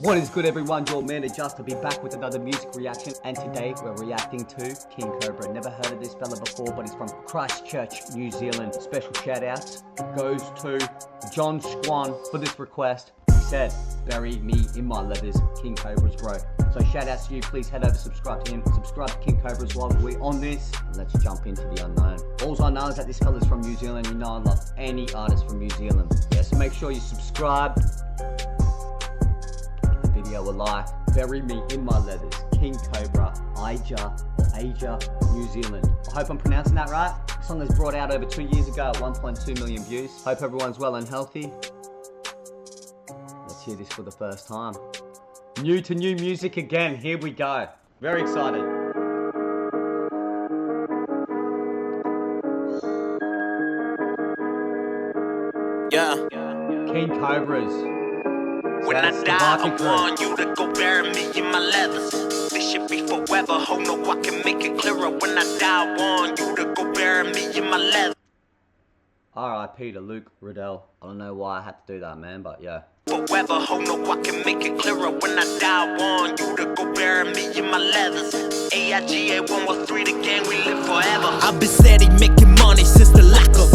What is good, everyone? Your man Adjust to be back with another music reaction, and today we're reacting to King Cobra. Never heard of this fella before, but he's from Christchurch, New Zealand. Special shout outs goes to John Squan for this request. He said, "Bury me in my leathers, King Cobra's bro." So shout outs to you. Please head over, subscribe to him, subscribe to King Cobra's while we're on this. Let's jump into the unknown. All I know is that this fella's from New Zealand. You know I love any artist from New Zealand. Yeah, so make sure you subscribe. Video a like. Bury me in my leathers, King Cobra, AIGA, New Zealand. I hope I'm pronouncing that right. The song was brought out over 2 years ago at 1.2 million views. Hope everyone's well and healthy. Let's hear this for the first time. New to new music again. Here we go. Very excited. Yeah. King Cobras. When I die, I want you to go bury me in my leathers. This should be forever, ho, no, I can make it clearer. When I die, I want you to go bury me in my leathers. R.I.P. to Luke Riddell. I don't know why I had to do that, man, but yeah. Forever, ho, no, I can make it clearer. When I die, I want you to go bury me in my leathers. AIGA 113, the gang, we live forever. I've been steady making money since the lockup.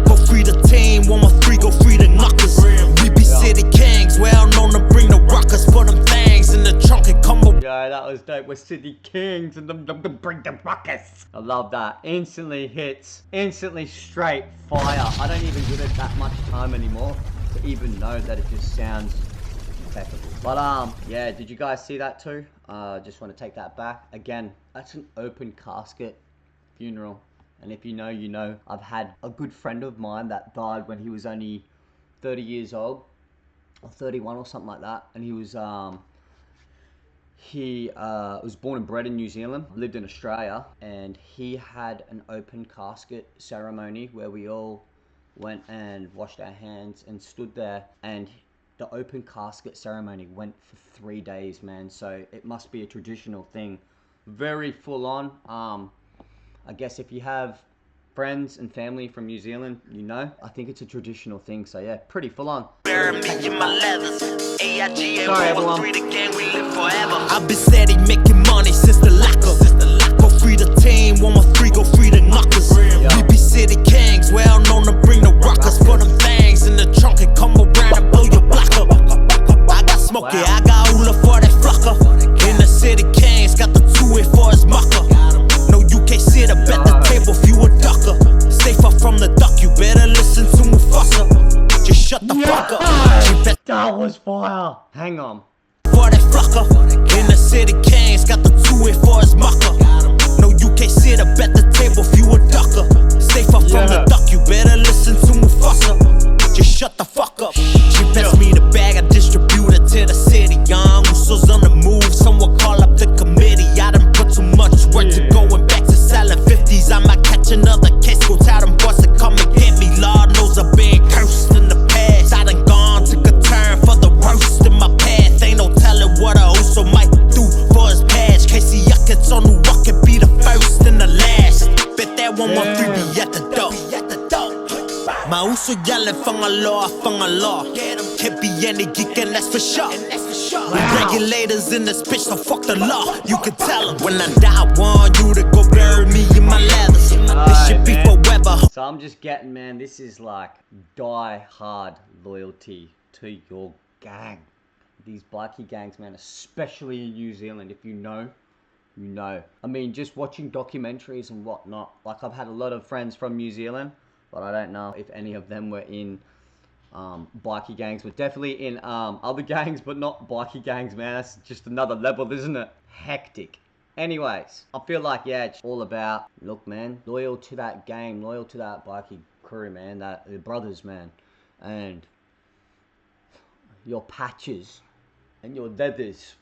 Go free the team, 113, go free the knockers. We be city kings, well known to bring the rockers. Put them things in the trunk and come over. Yeah, that was dope. We're city kings and them bring the rockers. I love that. Instantly hits, instantly straight fire. I don't even give it that much time anymore to even know that it just sounds impeccable. But yeah, did you guys see that too? Just want to take that back. Again, that's an open casket funeral. And if you know, you know. I've had a good friend of mine that died when he was only 30 years old. Or 31 or something like that. And he was born and bred in New Zealand, lived in Australia, and he had an open casket ceremony where we all went and washed our hands and stood there, and the open casket ceremony went for 3 days, man. So it must be a traditional thing. Very full on. I guess if you have friends and family from New Zealand, you know, I think it's a traditional thing. So yeah, pretty full on. Bury me in my leathers. AIGA, sorry, everyone. The gang, we live forever. I've been steady making money since the lockup. Go free the team, 113, go free the knockers. We be city kings, well known to bring the rockers. Put them things in the trunk and come around and blow your block up. I got Smokey, I got Ula for that flocker. In the city kings, got the 2-way for his mucker. No, you can't sit up at the table if you a ducker. Stay far from the duck, you better listen to Mufasa. Just shut the fuck up. That was fire. Hang on. For that flocker. In the city kings, got the 2-way for his mucker. No, you can't sit up at the table if you a ducker. Stay far from the duck, you better listen to Mufasa. Just shut the fuck up. She passed me the bag, I distribute it to the city. Young Usos on the move, someone call up the committee. I done put too much work to going back to selling 50s. I might catch another case, go tell them boys to come and get me. Lord knows I've been cursed in the past. I done gone, took a turn for the worst in my path. Ain't no telling what a Uso might do for his past. Casey Yuckets on the walk and be the first and the last. Bet that 113 be at the door. My Uso yelling, fanga law. Can't be any geek, and that's for sure. Regulators in this bitch, so fuck the law. You can tell them when I die, I want you to go bury me in my leathers. This should be forever. So I'm just getting, man, this is like die-hard loyalty to your gang. These bikie gangs, man, especially in New Zealand. If you know, you know. I mean, just watching documentaries and whatnot. Like, I've had a lot of friends from New Zealand, but I don't know if any of them were in bikie gangs. But definitely in other gangs, but not bikie gangs, man. That's just another level, isn't it? Hectic. Anyways, I feel like, yeah, it's all about, look, man, loyal to that gang, loyal to that bikie crew, man, that the brothers, man. And your patches and your leathers,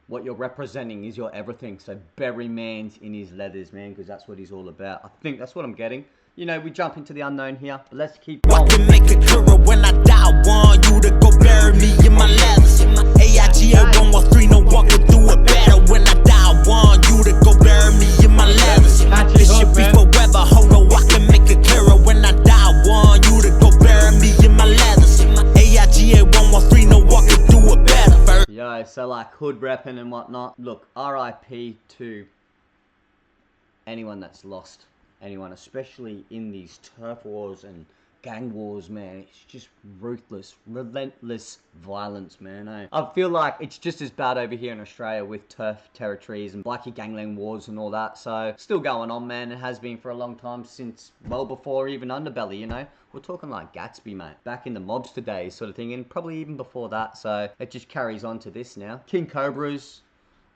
what you're representing is your everything. So bury man's in his leathers, man, because that's what he's all about. I think that's what I'm getting. You know, we jump into the unknown here, but let's keep going. I can make it clearer when I die. I want you to go bury me in my leathers. AIGA 113, no one can do it better. When I die, I want you to go bury me in my leathers. This should be forever, ho, no, I can make it clearer. When I die, I want you to go bury me in my leathers. AIGA 113, no one can do it better. So like hood repping and whatnot. Look, RIP to anyone that's lost anyone, especially in these turf wars and gang wars, man. It's just ruthless, relentless violence, man. I feel like it's just as bad over here in Australia with turf territories and bikie gangland wars and all that. So still going on, man. It has been for a long time, since well before even Underbelly, you know. We're talking like Gatsby, mate, back in the mobster days sort of thing, and probably even before that. So it just carries on to this now. King Cobras,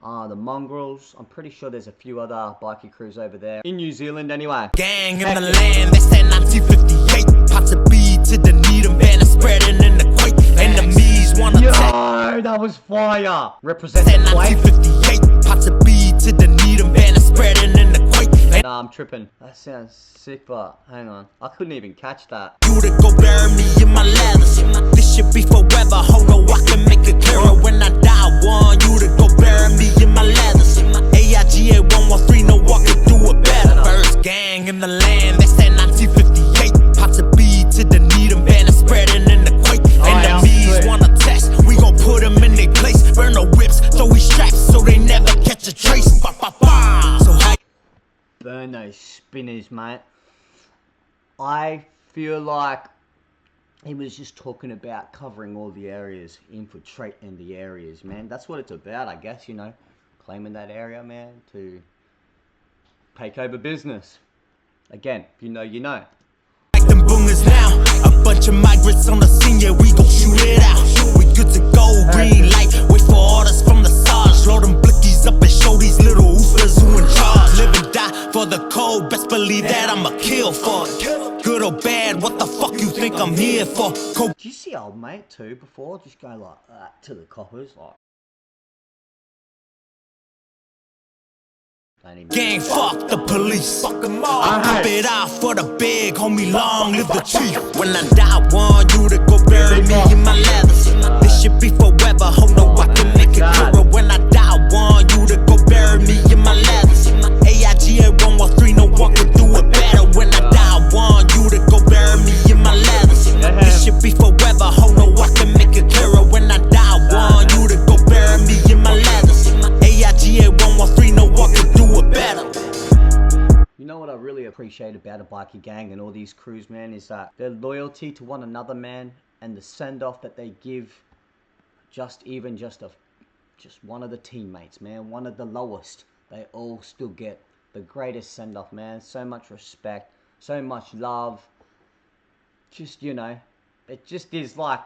the Mongrels. I'm pretty sure there's a few other bikie crews over there in New Zealand anyway. Gang in the land, that's that 1958. Pots of bead to the needle, banner spreading in the quake. Enemies wanna Yo, that was fire. Represent that the quake. 1958. Pots of bead to the needle, banner spreading in the quake. Nah, I'm tripping. That sounds sick, but hang on. I couldn't even catch that. You to go bury me in my leathers. This should be forever. Hold no, I can make it clearer. When I die, I want you to go bury me in my leathers. AIGA 113, no, I can do it better. First gang in the land, that's that 1958. Pots of bead to the needle, banner spreading in the quake. Enemies wanna test, we gon' put them in their place. Burn the whips, throw we straps so they never catch a trace. Ba, ba, ba. So how Burn those spinners, mate. I feel like he was just talking about covering all the areas, infiltrating the areas, man. That's what it's about, I guess, you know. Claiming that area, man, to take over business. Again, if you know, you know. like them boomers now? A bunch of migrants on the scene, yeah, we gon' shoot it out. We good to go, green light, wait for orders from the Sarge. Load them blickies up and show these little oofers who in charge. Live and die for the code, best believe that I'ma kill for it. Good or bad, what the fuck you think I'm here for? Do you see old mate too before? Just go like that to the coppers, like. Gang, fuck the police. Fuck them all. Pop it out for the big homie, long live the chief. When I die, I want you to go bury me in my leathers. This should be forever. Hold no, I can make it clearer. When I die, I want you to go bury me in my leathers. AIGA 113, no one can do it better. When I die, I want you to go bury me in my leathers. This should be forever. Hold no, I can make it clearer. When I die, I want you to go bury me in my leathers. AIGA 113, no one can do it better. You know what I really appreciate about a bikie gang and all these crews, man, is that their loyalty to one another, man, and the send-off that they give just one of the teammates, man, one of the lowest. They all still get the greatest send-off, man. So much respect, so much love. Just, you know, it just is like,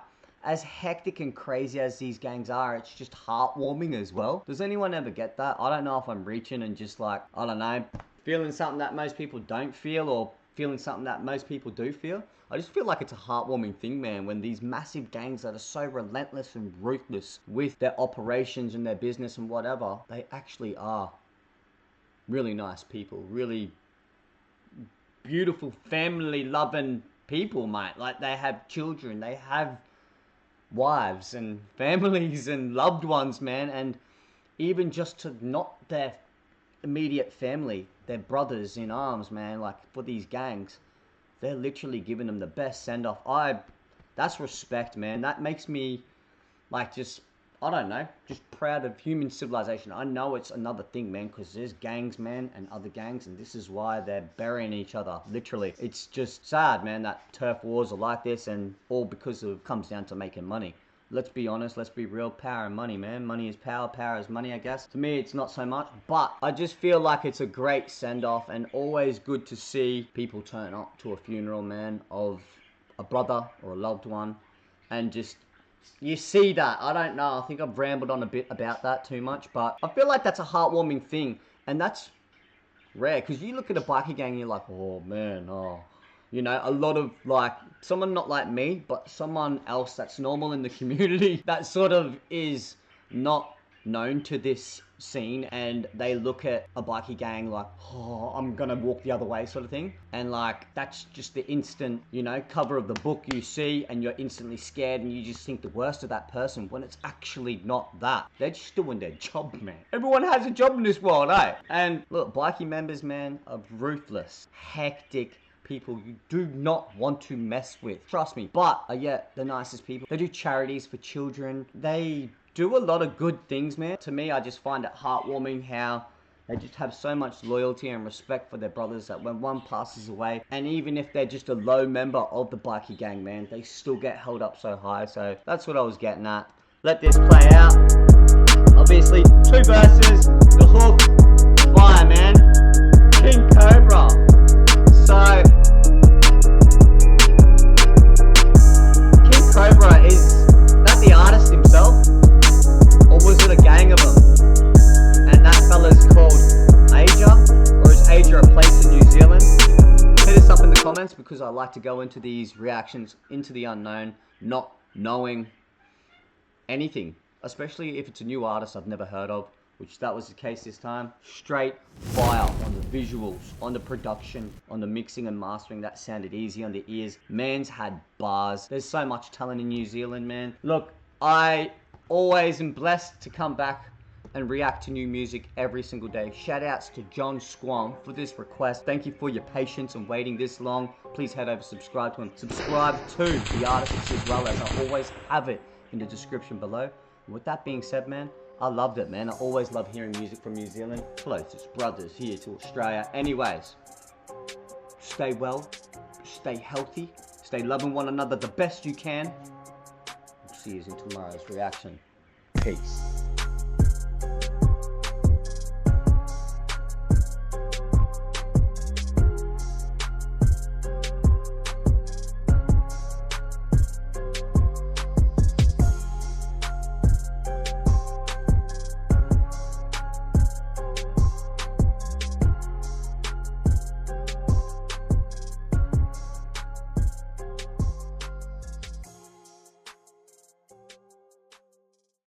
as hectic and crazy as these gangs are, it's just heartwarming as well. Does anyone ever get that? I don't know if I'm reaching and just like, I don't know, feeling something that most people don't feel, or feeling something that most people do feel. I just feel like it's a heartwarming thing, man, when these massive gangs that are so relentless and ruthless with their operations and their business and whatever, they actually are really nice people, really beautiful, family-loving people, mate. Like, they have children, they have wives and families and loved ones, man, and even just to not their immediate family, their brothers in arms, man, like for these gangs, they're literally giving them the best send-off. That's respect, man. That makes me like just, I don't know, just proud of human civilization. I know it's another thing, man, because there's gangs, man, and other gangs, and this is why they're burying each other, literally. It's just sad, man, that turf wars are like this, and all because it comes down to making money. Let's be honest, let's be real, power and money, man. Money is power, power is money, I guess. To me, it's not so much, but I just feel like it's a great send-off, and always good to see people turn up to a funeral, man, of a brother or a loved one, and just, you see that. I don't know, I think I've rambled on a bit about that too much, but I feel like that's a heartwarming thing, and that's rare, because you look at a bikie gang and you're like, oh man, oh, you know, a lot of like, someone not like me, but someone else that's normal in the community that sort of is not known to this scene, and they look at a bikie gang like, oh, I'm gonna walk the other way sort of thing, and like, that's just the instant, you know, cover of the book you see, and you're instantly scared, and you just think the worst of that person, when it's actually not that. They're just doing their job, man. Everyone has a job in this world, eh? And look, bikie members, man, are ruthless, hectic people you do not want to mess with, trust me, but yeah, the nicest people. They do charities for children, they do a lot of good things, man. To me, I just find it heartwarming how they just have so much loyalty and respect for their brothers that when one passes away, and even if they're just a low member of the bikie gang, man, they still get held up so high. So that's what I was getting at. Let this play out. Obviously, 2 verses, the hook, fire, man. King COBRA. So, King COBRA, is that the artist himself? Or was it a gang of them? And that fella's called AIGA? Or is AIGA a place in New Zealand? Hit us up in the comments, because I like to go into these reactions into the unknown, not knowing anything, especially if it's a new artist I've never heard of, which that was the case this time. Straight fire on the visuals, on the production, on the mixing and mastering. That sounded easy on the ears. Man's had bars. There's so much talent in New Zealand, man. Look, I always am blessed to come back and react to new music every single day. Shout outs to John Squam for this request. Thank you for your patience and waiting this long. Please head over, subscribe to him. Subscribe to the artists as well, as I always have it in the description below. With that being said, man, I loved it, man. I always love hearing music from New Zealand. Closest brothers here to Australia. Anyways, stay well, stay healthy, stay loving one another the best you can. We'll see you in tomorrow's reaction. Peace.